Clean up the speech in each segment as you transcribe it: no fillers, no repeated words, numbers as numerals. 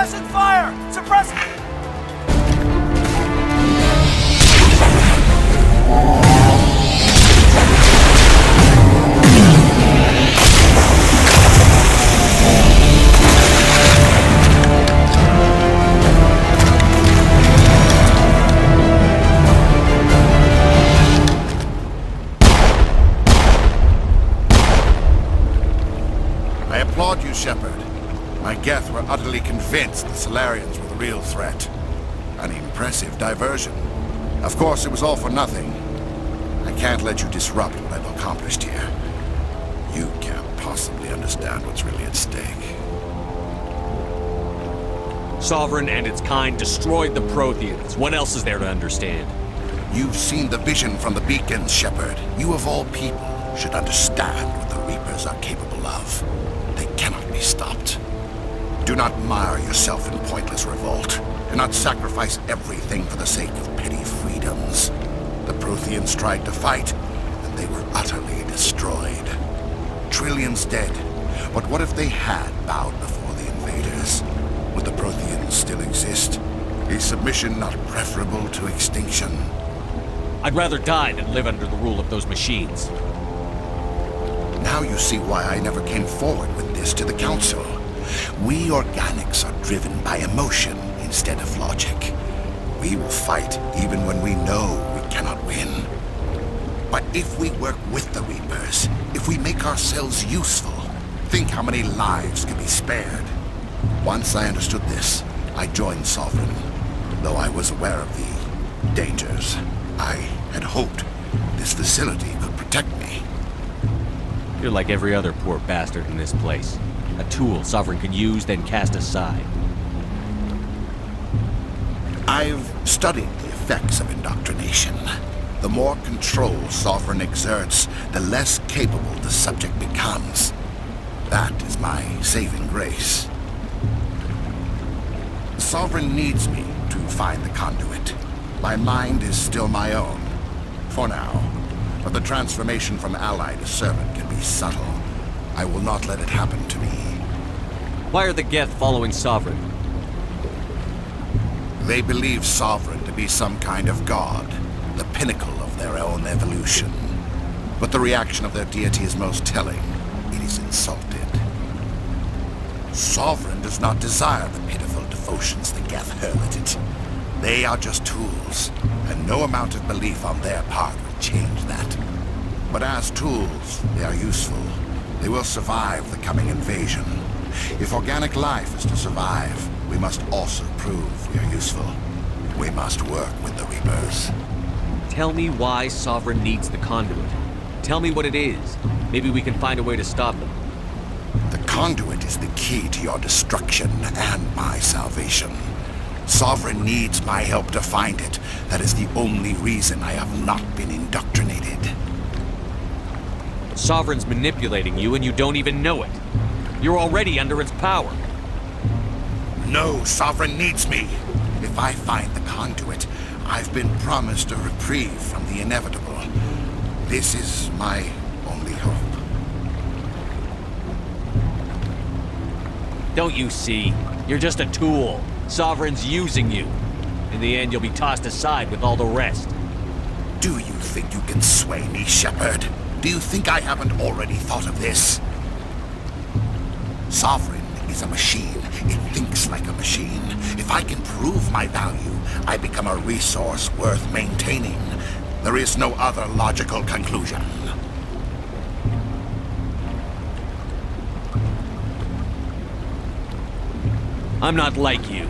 Suppressing fire! Suppressing... I applaud you, Shepard. My Geth were utterly convinced the Salarians were the real threat. An impressive diversion. Of course, it was all for nothing. I can't let you disrupt what I've accomplished here. You can't possibly understand what's really at stake. Sovereign and its kind destroyed the Protheans. What else is there to understand? You've seen the vision from the beacons, Shepard. You of all people should understand what the Reapers are capable of. They cannot be stopped. Do not mire yourself in pointless revolt. Do not sacrifice everything for the sake of petty freedoms. The Protheans tried to fight, and they were utterly destroyed. Trillions dead. But what if they had bowed before the invaders? Would the Protheans still exist? Is submission not preferable to extinction? I'd rather die than live under the rule of those machines. Now you see why I never came forward with this to the Council. We organics are driven by emotion instead of logic. We will fight even when we know we cannot win. But if we work with the Reapers, if we make ourselves useful, think how many lives could be spared. Once I understood this, I joined Sovereign, though I was aware of the dangers. I had hoped this facility could protect me. You're like every other poor bastard in this place. A tool Sovereign can use, then cast aside. I've studied the effects of indoctrination. The more control Sovereign exerts, the less capable the subject becomes. That is my saving grace. Sovereign needs me to find the conduit. My mind is still my own, for now. But the transformation from ally to servant can be subtle. I will not let it happen to me. Why are the Geth following Sovereign? They believe Sovereign to be some kind of god, the pinnacle of their own evolution. But the reaction of their deity is most telling. It is insulted. Sovereign does not desire the pitiful devotions the Geth hurl at it. They are just tools, and no amount of belief on their part will change that. But as tools, they are useful. They will survive the coming invasion. If organic life is to survive, we must also prove we are useful. We must work with the Reapers. Tell me why Sovereign needs the conduit. Tell me what it is. Maybe we can find a way to stop them. The conduit is the key to your destruction and my salvation. Sovereign needs my help to find it. That is the only reason I have not been indoctrinated. Sovereign's manipulating you and you don't even know it. You're already under its power. No, Sovereign needs me. If I find the conduit, I've been promised a reprieve from the inevitable. This is my only hope. Don't you see? You're just a tool. Sovereign's using you. In the end, you'll be tossed aside with all the rest. Do you think you can sway me, Shepard? Do you think I haven't already thought of this? Sovereign is a machine. It thinks like a machine. If I can prove my value, I become a resource worth maintaining. There is no other logical conclusion. I'm not like you.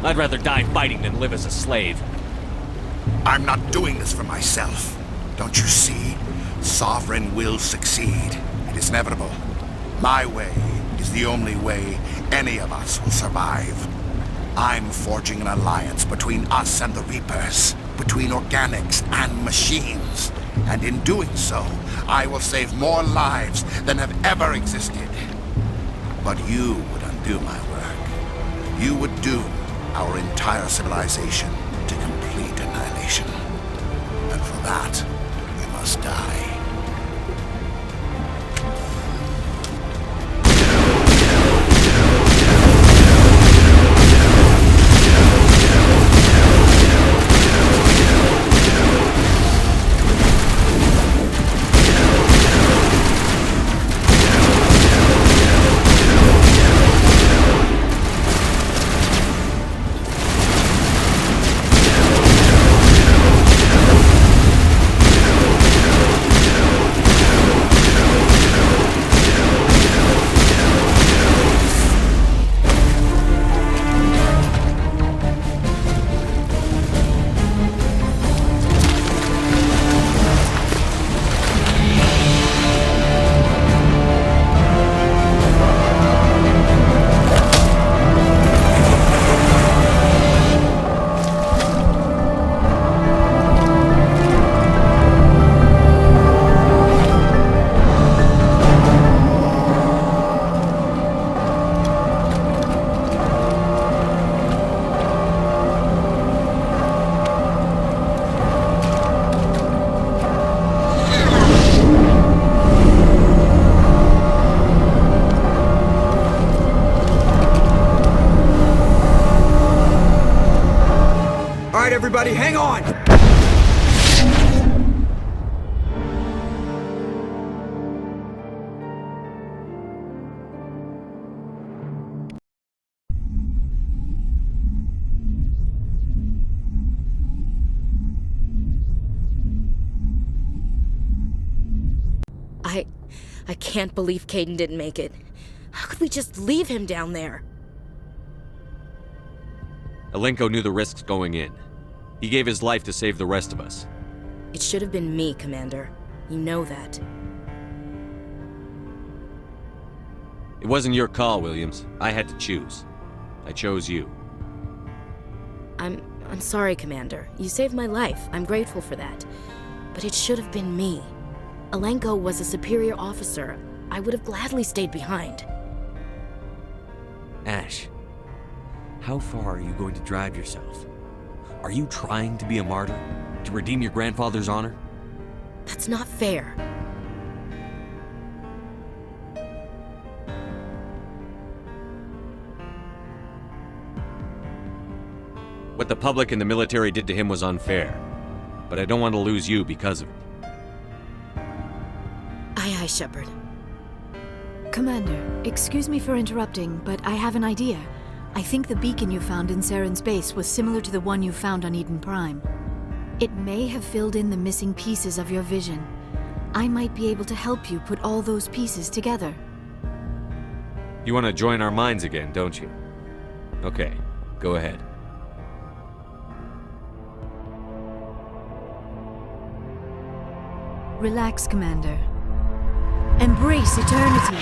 I'd rather die fighting than live as a slave. I'm not doing this for myself. Don't you see? Sovereign will succeed. It is inevitable. My way is the only way any of us will survive. I'm forging an alliance between us and the Reapers, between organics and machines. And in doing so, I will save more lives than have ever existed. But you would undo my work. You would doom our entire civilization to complete annihilation. And for that, we must die. everybody, hang on! I can't believe Caden didn't make it. How could we just leave him down there? Alenko knew the risks going in. He gave his life to save the rest of us. It should have been me, Commander. You know that. It wasn't your call, Williams. I had to choose. I chose you. I'm sorry, Commander. You saved my life. I'm grateful for that. But it should have been me. Alenko was a superior officer. I would have gladly stayed behind. Ash, how far are you going to drive yourself? Are you trying to be a martyr? To redeem your grandfather's honor? That's not fair. What the public and the military did to him was unfair. But I don't want to lose you because of it. Aye, Shepard. Commander, excuse me for interrupting, but I have an idea. I think the beacon you found in Saren's base was similar to the one you found on Eden Prime. It may have filled in the missing pieces of your vision. I might be able to help you put all those pieces together. You want to join our minds again, don't you? Okay, go ahead. Relax, Commander. Embrace eternity.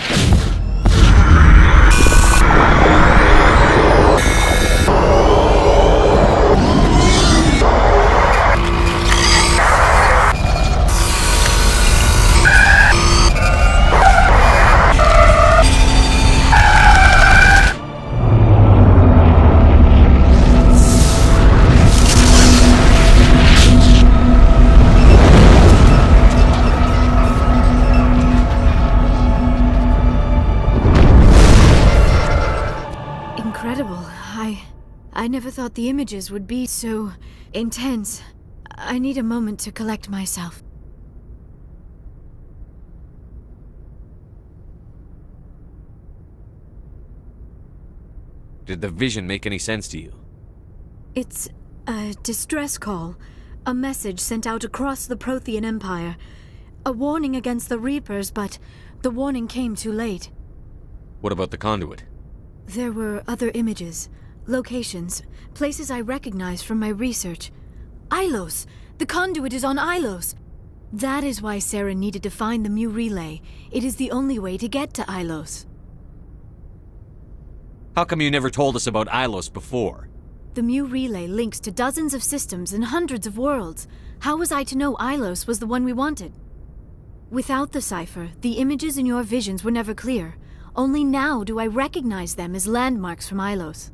Incredible. I never thought the images would be so intense. I need a moment to collect myself. Did the vision make any sense to you? It's a distress call. A message sent out across the Prothean Empire. A warning against the Reapers, but the warning came too late. What about the conduit? There were other images, locations, places I recognized from my research. Ilos! The conduit is on Ilos! That is why Saren needed to find the Mu relay. It is the only way to get to Ilos. How come you never told us about Ilos before? The Mu relay links to dozens of systems and hundreds of worlds. How was I to know Ilos was the one we wanted? Without the cipher, the images in your visions were never clear. Only now do I recognize them as landmarks from Ilos.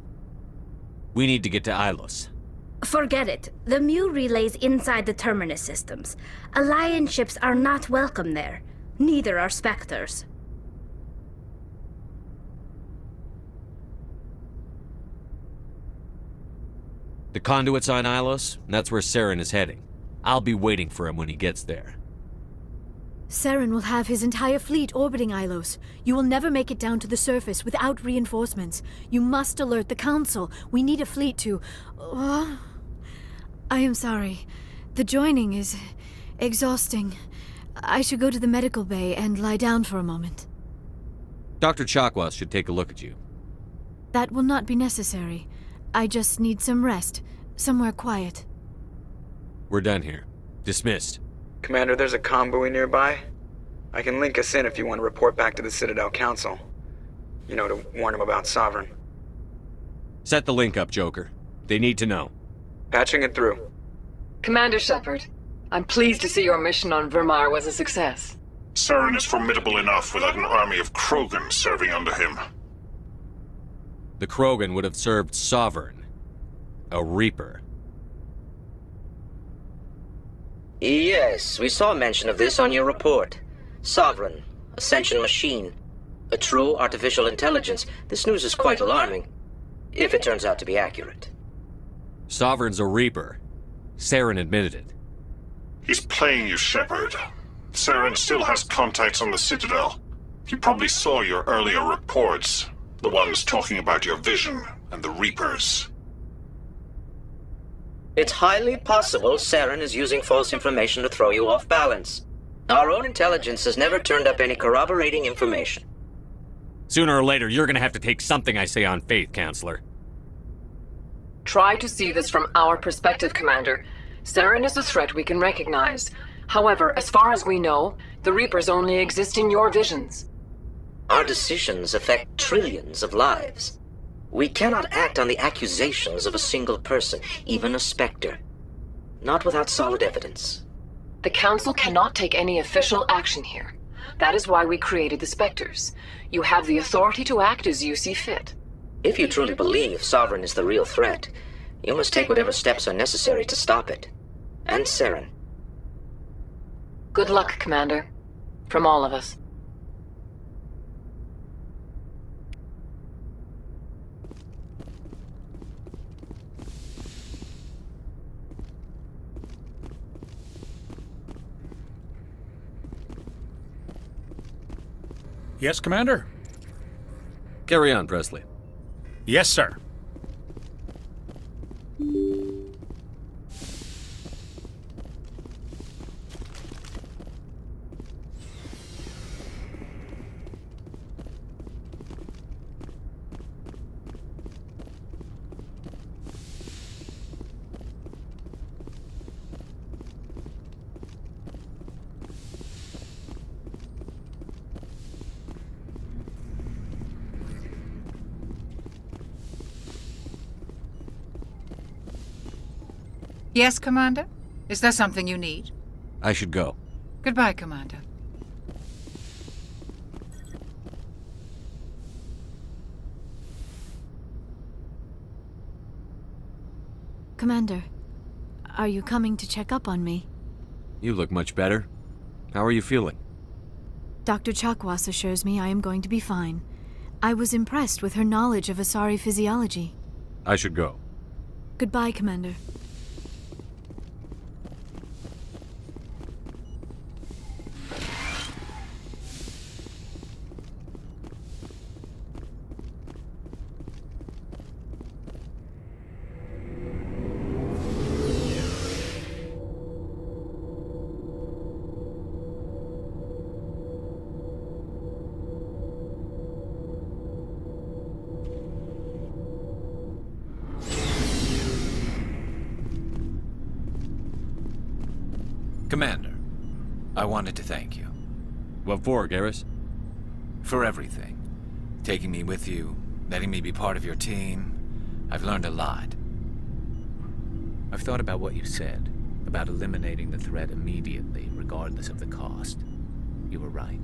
We need to get to Ilos. Forget it. The Mu relay's inside the Terminus systems. Alliance ships are not welcome there. Neither are Spectres. The conduit's on Ilos, and that's where Saren is heading. I'll be waiting for him when he gets there. Saren will have his entire fleet orbiting Ilos. You will never make it down to the surface without reinforcements. You must alert the Council. We need a fleet to... I am sorry. The joining is exhausting. I should go to the medical bay and lie down for a moment. Dr. Chakwas should take a look at you. That will not be necessary. I just need some rest. Somewhere quiet. We're done here. Dismissed. Commander, there's a comm buoy nearby. I can link us in if you want to report back to the Citadel Council. You know, to warn them about Sovereign. Set the link up, Joker. They need to know. Patching it through. Commander Shepard, I'm pleased to see your mission on Vermar was a success. Saren is formidable enough without an army of Krogan serving under him. The Krogan would have served Sovereign. A Reaper. Yes, we saw mention of this on your report. Sovereign, Ascension machine, a true artificial intelligence. This news is quite alarming, if it turns out to be accurate. Sovereign's a Reaper. Saren admitted it. He's playing you, Shepard. Saren still has contacts on the Citadel. He probably saw your earlier reports. The ones talking about your vision and the Reapers. It's highly possible Saren is using false information to throw you off balance. Our own intelligence has never turned up any corroborating information. Sooner or later, you're gonna have to take something I say on faith, Counselor. Try to see this from our perspective, Commander. Saren is a threat we can recognize. However, as far as we know, the Reapers only exist in your visions. Our decisions affect trillions of lives. We cannot act on the accusations of a single person, even a Spectre. Not without solid evidence. The Council cannot take any official action here. That is why we created the Spectres. You have the authority to act as you see fit. If you truly believe Sovereign is the real threat, you must take whatever steps are necessary to stop it. And Saren. Good luck, Commander. From all of us. Yes, Commander? Carry on, Presley. Yes, sir. Yes, Commander? Is there something you need? I should go. Goodbye, Commander. Commander, are you coming to check up on me? You look much better. How are you feeling? Dr. Chakwas assures me I am going to be fine. I was impressed with her knowledge of Asari physiology. I should go. Goodbye, Commander. Commander, I wanted to thank you. What for, Garrus? For everything. Taking me with you, letting me be part of your team. I've learned a lot. I've thought about what you said, about eliminating the threat immediately, regardless of the cost. You were right.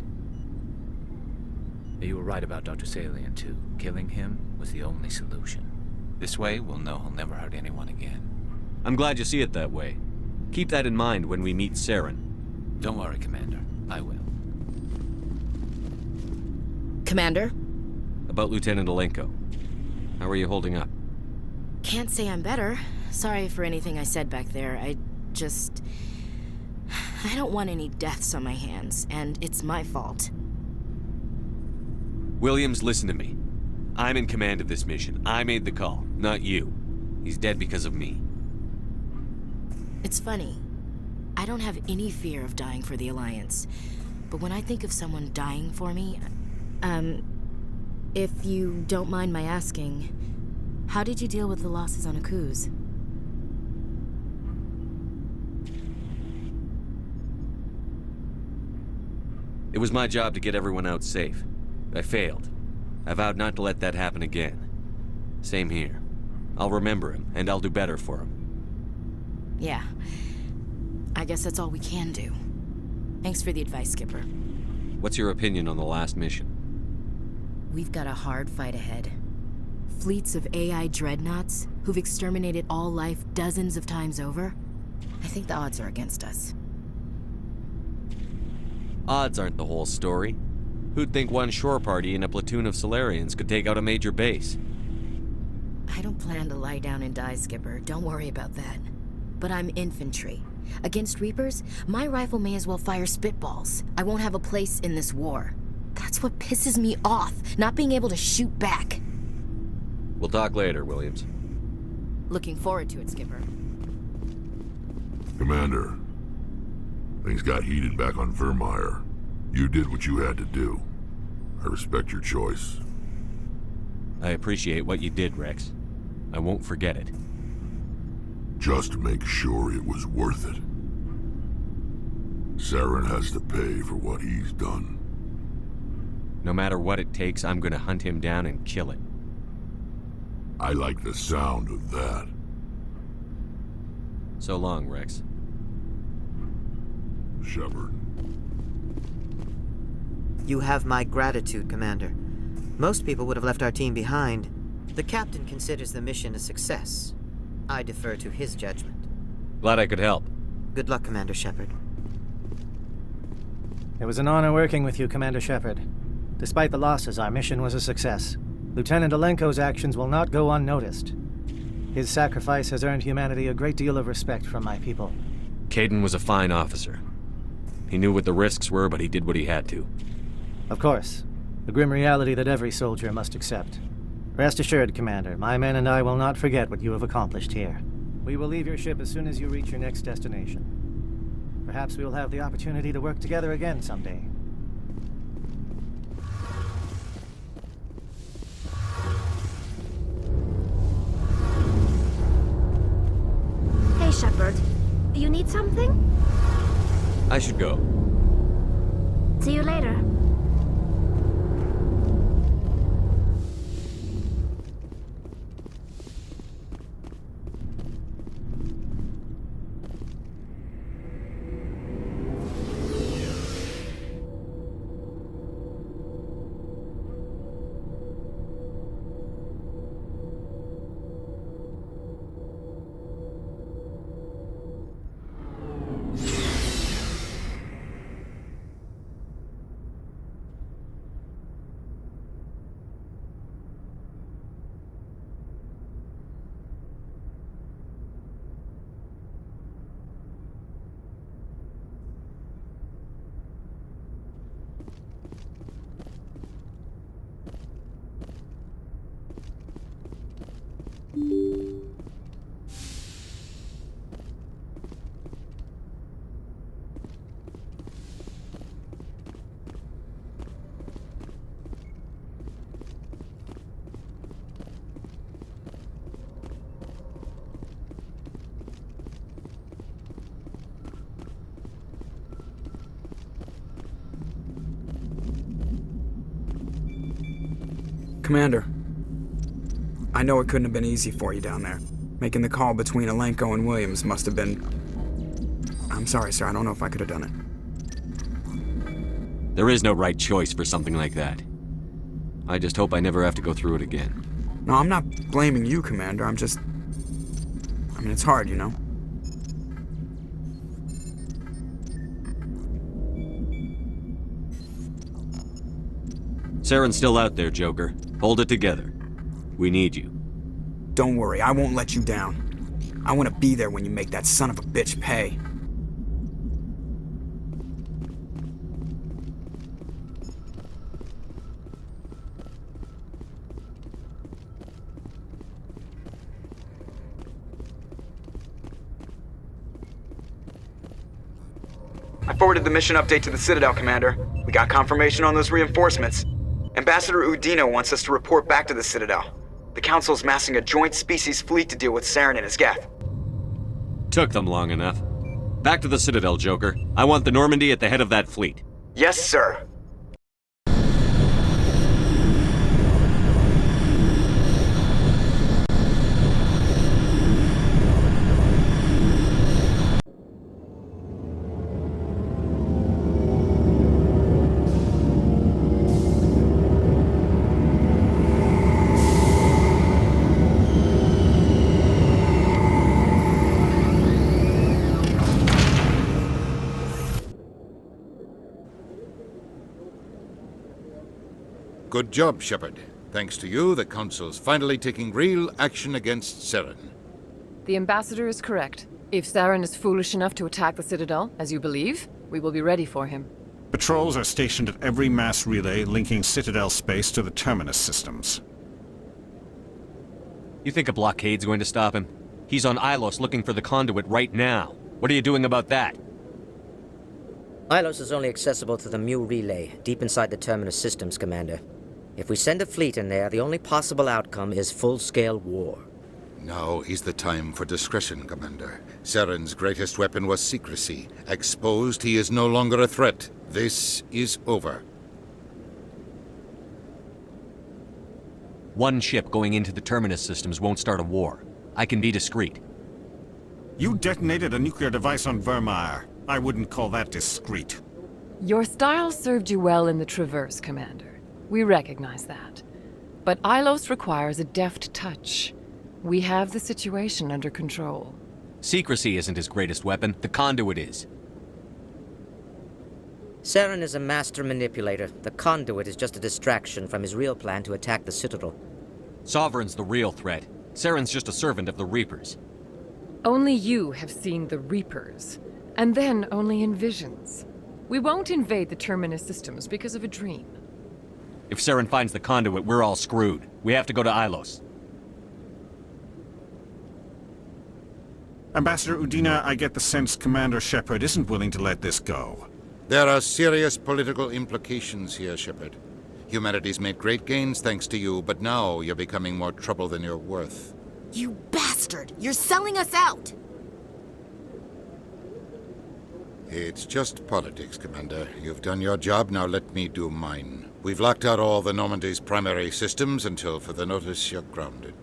You were right about Dr. Salian, too. Killing him was the only solution. This way, we'll know he'll never hurt anyone again. I'm glad you see it that way. Keep that in mind when we meet Saren. Don't worry, Commander. I will. Commander? About Lieutenant Alenko. How are you holding up? Can't say I'm better. Sorry for anything I said back there. I don't want any deaths on my hands, and it's my fault. Williams, listen to me. I'm in command of this mission. I made the call, not you. He's dead because of me. It's funny. I don't have any fear of dying for the Alliance. But when I think of someone dying for me, if you don't mind my asking, how did you deal with the losses on Akuz? It was my job to get everyone out safe. I failed. I vowed not to let that happen again. Same here. I'll remember him, and I'll do better for him. Yeah. I guess that's all we can do. Thanks for the advice, Skipper. What's your opinion on the last mission? We've got a hard fight ahead. Fleets of AI dreadnoughts who've exterminated all life dozens of times over. I think the odds are against us. Odds aren't the whole story. Who'd think one shore party and a platoon of Solarians could take out a major base? I don't plan to lie down and die, Skipper. Don't worry about that. but I'm infantry. Against Reapers, my rifle may as well fire spitballs. I won't have a place in this war. That's what pisses me off, not being able to shoot back. We'll talk later, Williams. Looking forward to it, Skipper. Commander, things got heated back on Vermeer. You did what you had to do. I respect your choice. I appreciate what you did, Rex. I won't forget it. Just make sure it was worth it. Saren has to pay for what he's done. No matter what it takes, I'm gonna hunt him down and kill it. I like the sound of that. So long, Rex. Shepard. You have my gratitude, Commander. Most people would have left our team behind. The captain considers the mission a success. I defer to his judgment. Glad I could help. Good luck, Commander Shepard. It was an honor working with you, Commander Shepard. Despite the losses, our mission was a success. Lieutenant Alenko's actions will not go unnoticed. His sacrifice has earned humanity a great deal of respect from my people. Kaidan was a fine officer. He knew what the risks were, but he did what he had to. Of course. The grim reality that every soldier must accept. Rest assured, Commander, my men and I will not forget what you have accomplished here. We will leave your ship as soon as you reach your next destination. Perhaps we will have the opportunity to work together again someday. Hey, Shepard. You need something? I should go. See you later. Commander, I know it couldn't have been easy for you down there. Making the call between Alenko and Williams must have been... I'm sorry, sir. I don't know if I could have done it. There is no right choice for something like that. I just hope I never have to go through it again. No, I'm not blaming you, Commander. I'm just... I mean, it's hard, you know? Saren's still out there, Joker. Hold it together. We need you. Don't worry, I won't let you down. I want to be there when you make that son of a bitch pay. I forwarded the mission update to the Citadel, Commander. We got confirmation on those reinforcements. Ambassador Udino wants us to report back to the Citadel. The Council's massing a joint species fleet to deal with Saren and his Geth. Took them long enough. Back to the Citadel, Joker. I want the Normandy at the head of that fleet. Yes, sir. Good job, Shepard. Thanks to you, the Council's finally taking real action against Saren. The Ambassador is correct. If Saren is foolish enough to attack the Citadel, as you believe, we will be ready for him. Patrols are stationed at every mass relay linking Citadel space to the Terminus systems. You think a blockade's going to stop him? He's on Ilos looking for the conduit right now. What are you doing about that? Ilos is only accessible to the Mu relay, deep inside the Terminus systems, Commander. If we send a fleet in there, the only possible outcome is full-scale war. Now is the time for discretion, Commander. Saren's greatest weapon was secrecy. Exposed, he is no longer a threat. This is over. One ship going into the Terminus systems won't start a war. I can be discreet. You detonated a nuclear device on Vermeer. I wouldn't call that discreet. Your style served you well in the Traverse, Commander. We recognize that. But Ilos requires a deft touch. We have the situation under control. Secrecy isn't his greatest weapon. The conduit is. Saren is a master manipulator. The conduit is just a distraction from his real plan to attack the Citadel. Sovereign's the real threat. Saren's just a servant of the Reapers. Only you have seen the Reapers, and then only in visions. We won't invade the Terminus systems because of a dream. If Saren finds the conduit, we're all screwed. We have to go to Ilos. Ambassador Udina, I get the sense Commander Shepard isn't willing to let this go. There are serious political implications here, Shepard. Humanity's made great gains thanks to you, but now you're becoming more trouble than you're worth. You bastard! You're selling us out! It's just politics, Commander. You've done your job, now let me do mine. We've locked out all the Normandy's primary systems until further notice you're grounded.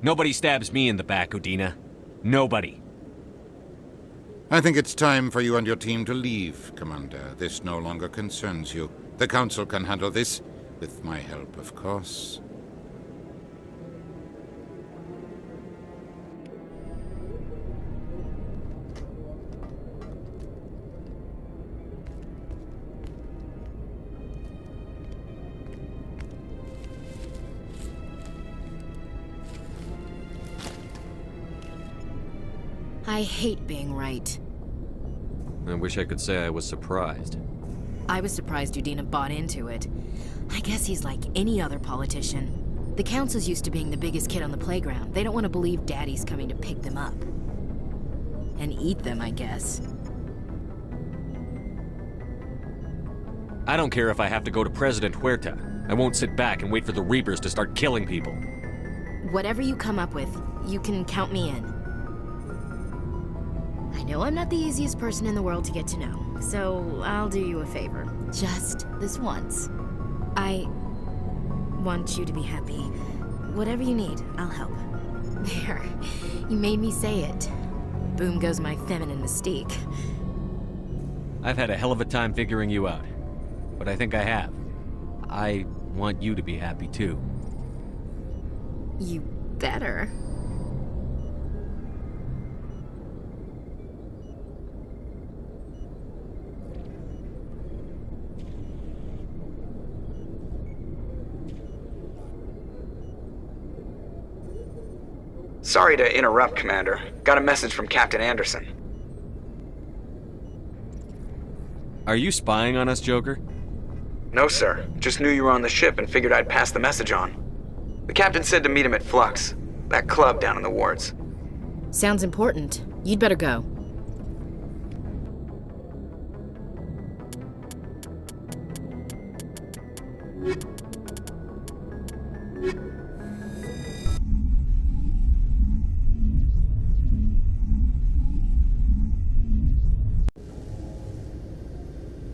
Nobody stabs me in the back, Udina. Nobody. I think it's time for you and your team to leave, Commander. This no longer concerns you. The Council can handle this, with my help, of course. I hate being right. I wish I could say I was surprised. I was surprised Udina bought into it. I guess he's like any other politician. The Council's used to being the biggest kid on the playground. They don't want to believe Daddy's coming to pick them up. And eat them, I guess. I don't care if I have to go to President Huerta. I won't sit back and wait for the Reapers to start killing people. Whatever you come up with, you can count me in. I know I'm not the easiest person in the world to get to know, so I'll do you a favor. Just this once. I want you to be happy. Whatever you need, I'll help. There. You made me say it. Boom goes my feminine mystique. I've had a hell of a time figuring you out. But I think I have. I want you to be happy too. You better. Sorry to interrupt, Commander. Got a message from Captain Anderson. Are you spying on us, Joker? No, sir. Just knew you were on the ship and figured I'd pass the message on. The captain said to meet him at Flux, that club down in the wards. Sounds important. You'd better go.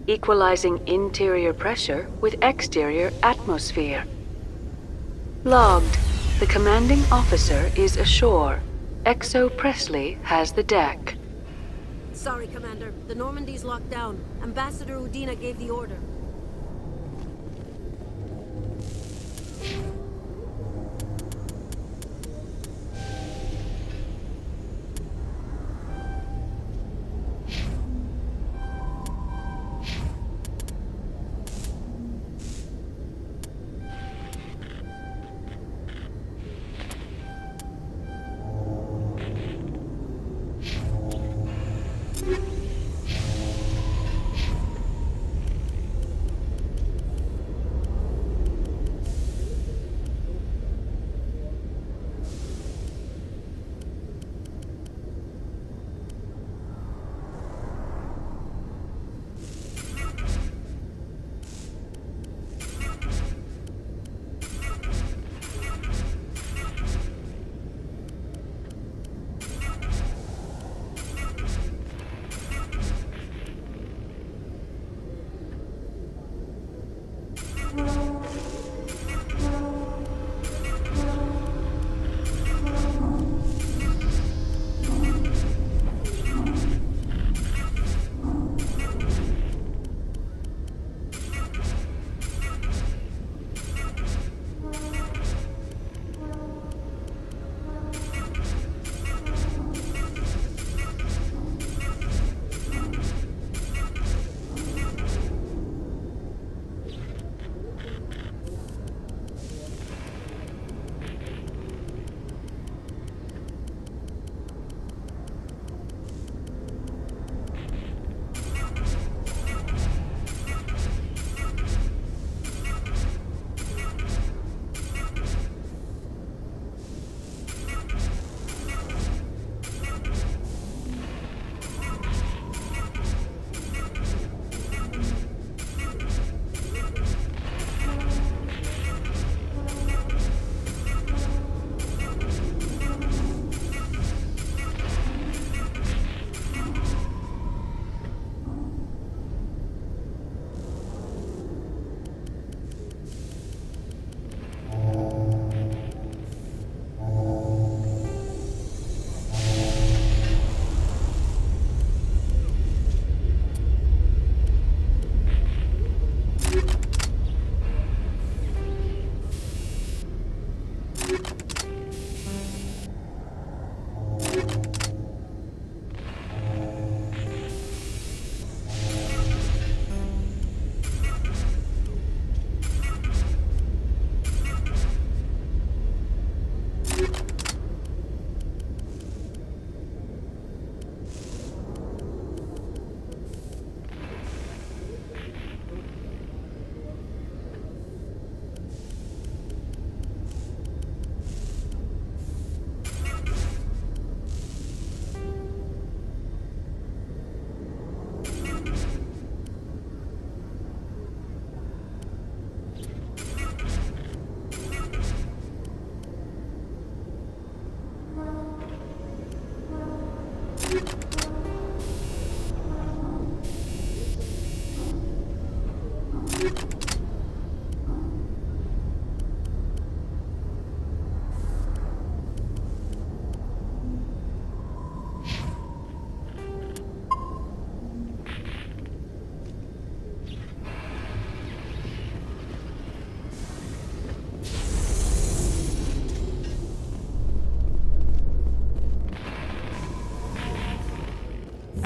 Equalizing interior pressure with exterior atmosphere. Logged. The commanding officer is ashore. Exo Presley has the deck. Sorry, Commander. The Normandy's locked down. Ambassador Udina gave the order.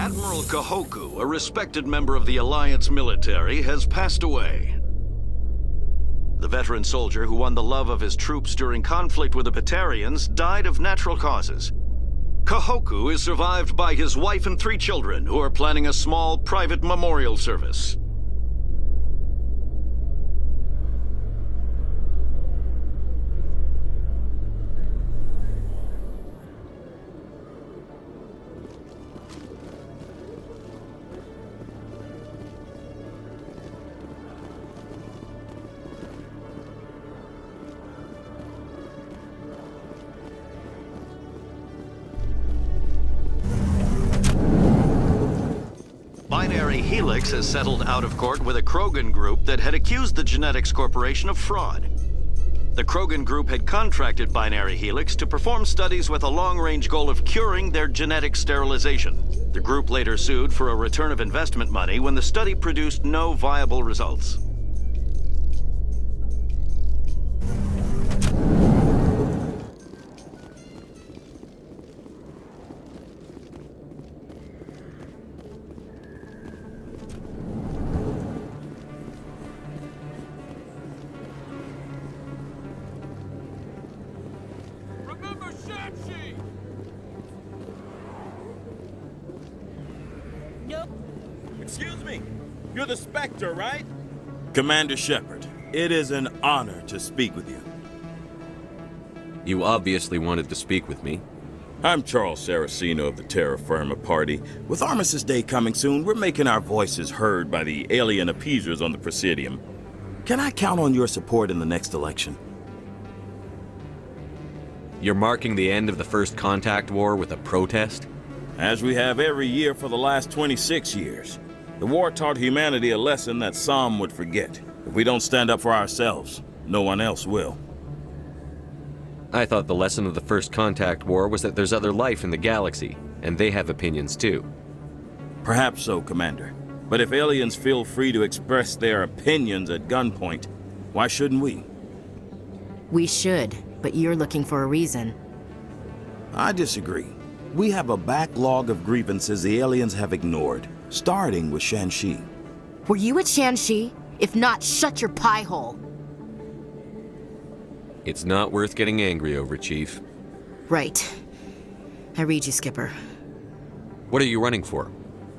Admiral Kahoku, a respected member of the Alliance military, has passed away. The veteran soldier who won the love of his troops during conflict with the Batarians died of natural causes. Kahoku is survived by his wife and 3 children, who are planning a small private memorial service. Binary Helix has settled out of court with a Krogan group that had accused the Genetics Corporation of fraud. The Krogan group had contracted Binary Helix to perform studies with a long-range goal of curing their genetic sterilization. The group later sued for a return of investment money when the study produced no viable results. Excuse me, you're the Spectre, right? Commander Shepard, it is an honor to speak with you. You obviously wanted to speak with me. I'm Charles Saraceno of the Terra Firma Party. With Armistice Day coming soon, we're making our voices heard by the alien appeasers on the Presidium. Can I count on your support in the next election? You're marking the end of the First Contact War with a protest? As we have every year for the last 26 years. The war taught humanity a lesson that some would forget. If we don't stand up for ourselves, no one else will. I thought the lesson of the First Contact War was that there's other life in the galaxy, and they have opinions too. Perhaps so, Commander. But if aliens feel free to express their opinions at gunpoint, why shouldn't we? We should, but you're looking for a reason. I disagree. We have a backlog of grievances the aliens have ignored, starting with Shanxi. Were you at Shanxi? If not, shut your pie hole. It's not worth getting angry over, Chief. Right. I read you, Skipper. What are you running for?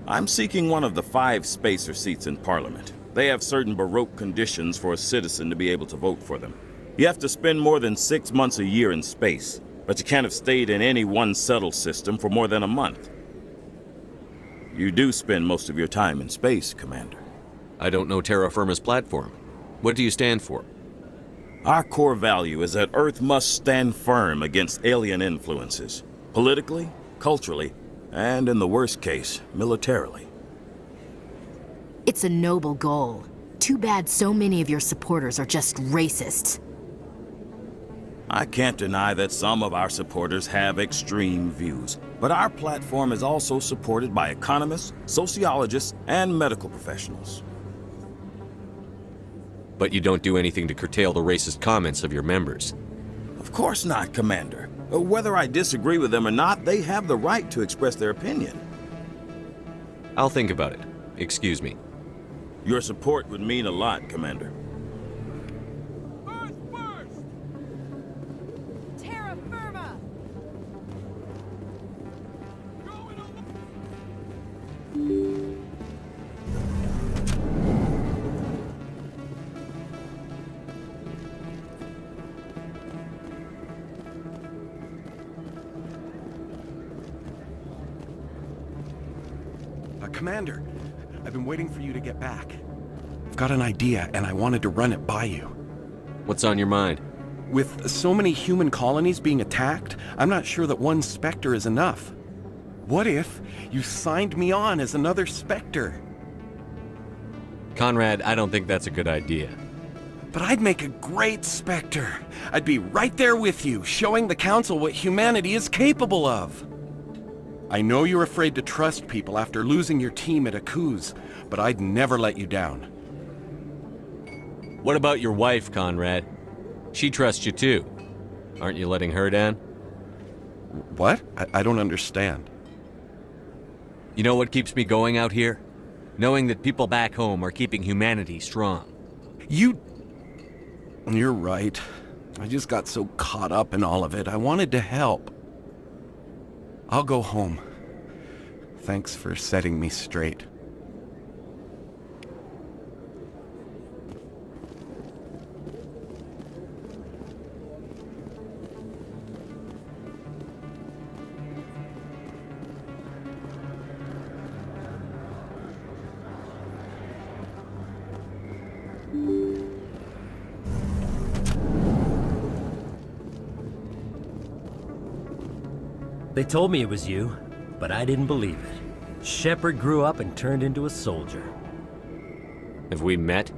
I'm seeking one of the 5 spacer seats in Parliament. They have certain Baroque conditions for a citizen to be able to vote for them. You have to spend more than 6 months a year in space, but you can't have stayed in any one settled system for more than a month. You do spend most of your time in space, Commander. I don't know Terra Firma's platform. What do you stand for? Our core value is that Earth must stand firm against alien influences, politically, culturally, and in the worst case, militarily. It's a noble goal. Too bad so many of your supporters are just racists. I can't deny that some of our supporters have extreme views, but our platform is also supported by economists, sociologists, and medical professionals. But you don't do anything to curtail the racist comments of your members. Of course not, Commander. Whether I disagree with them or not, they have the right to express their opinion. I'll think about it. Excuse me. Your support would mean a lot, Commander. Terra Firma! Commander, I've been waiting for you to get back. I've got an idea, and I wanted to run it by you. What's on your mind? With so many human colonies being attacked, I'm not sure that one Spectre is enough. What if you signed me on as another Spectre? Conrad, I don't think that's a good idea. But I'd make a great Spectre. I'd be right there with you, showing the Council what humanity is capable of. I know you're afraid to trust people after losing your team at Akuz, but I'd never let you down. What about your wife, Conrad? She trusts you too. Aren't you letting her down? What? I don't understand. You know what keeps me going out here? Knowing that people back home are keeping humanity strong. You're right. I just got so caught up in all of it. I wanted to help. I'll go home. Thanks for setting me straight. They told me it was you, but I didn't believe it. Shepard grew up and turned into a soldier. Have we met?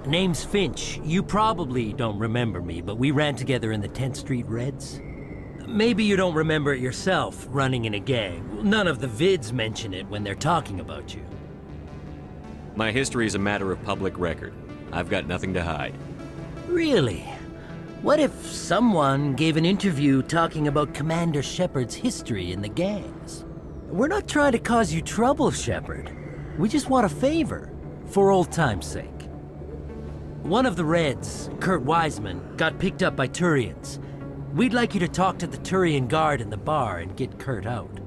Name's Finch. You probably don't remember me, but we ran together in the 10th Street Reds. Maybe you don't remember it yourself, running in a gang. None of the vids mention it when they're talking about you. My history is a matter of public record. I've got nothing to hide. Really? What if someone gave an interview talking about Commander Shepard's history in the gangs? We're not trying to cause you trouble, Shepard. We just want a favor, for old time's sake. One of the Reds, Kurt Wiseman, got picked up by Turians. We'd like you to talk to the Turian guard in the bar and get Kurt out.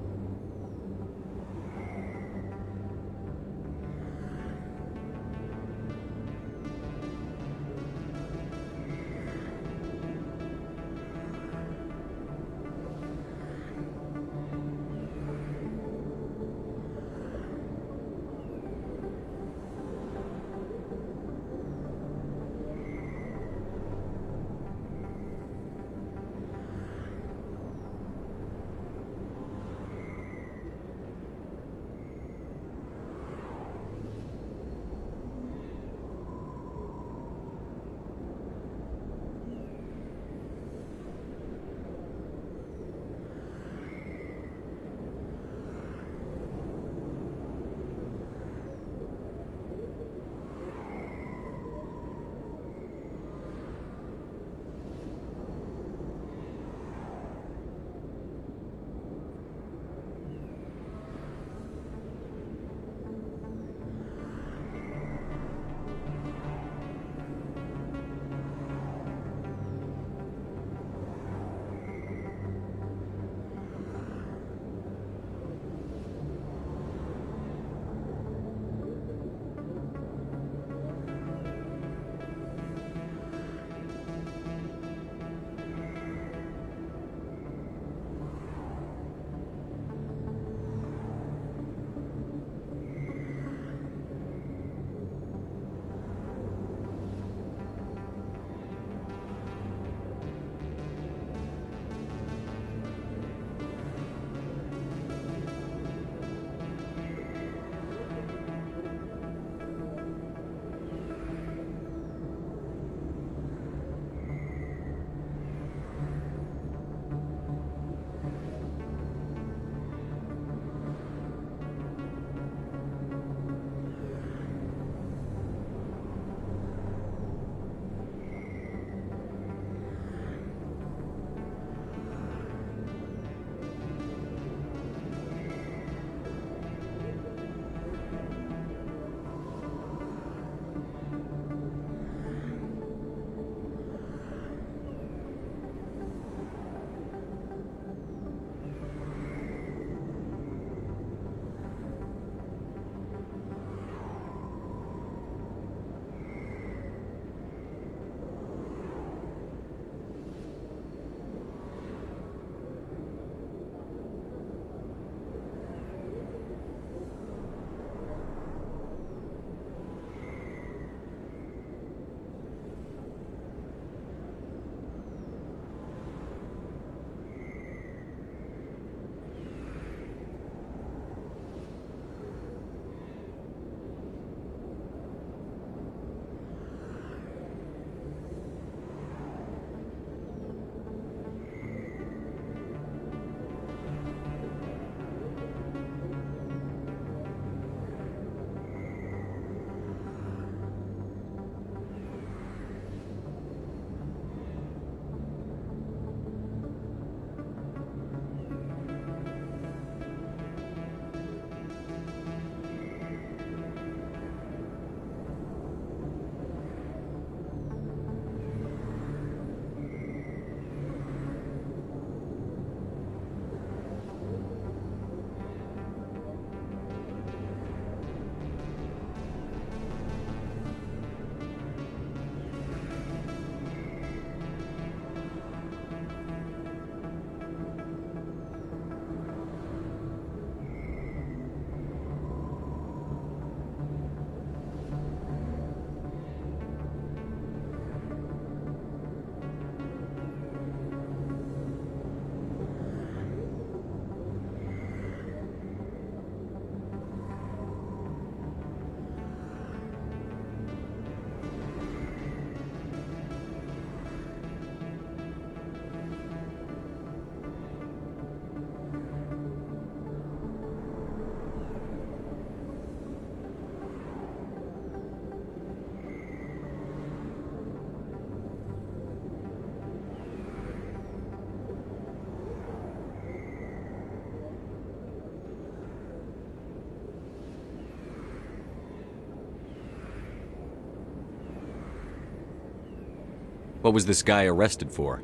What was this guy arrested for?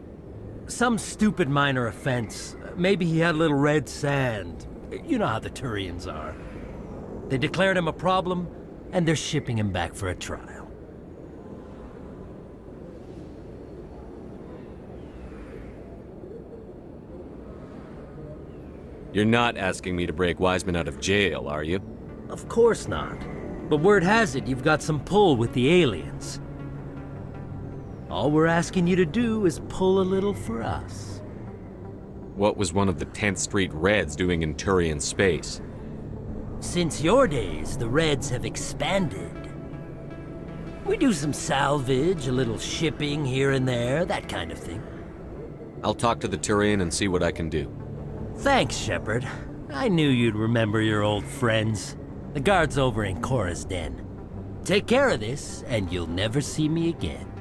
Some stupid minor offense. Maybe he had a little red sand. You know how the Turians are. They declared him a problem, and they're shipping him back for a trial. You're not asking me to break Wiseman out of jail, are you? Of course not. But word has it you've got some pull with the aliens. All we're asking you to do is pull a little for us. What was one of the 10th Street Reds doing in Turian space? Since your days, the Reds have expanded. We do some salvage, a little shipping here and there, that kind of thing. I'll talk to the Turian and see what I can do. Thanks, Shepard. I knew you'd remember your old friends. The guard's over in Cora's den. Take care of this, and you'll never see me again.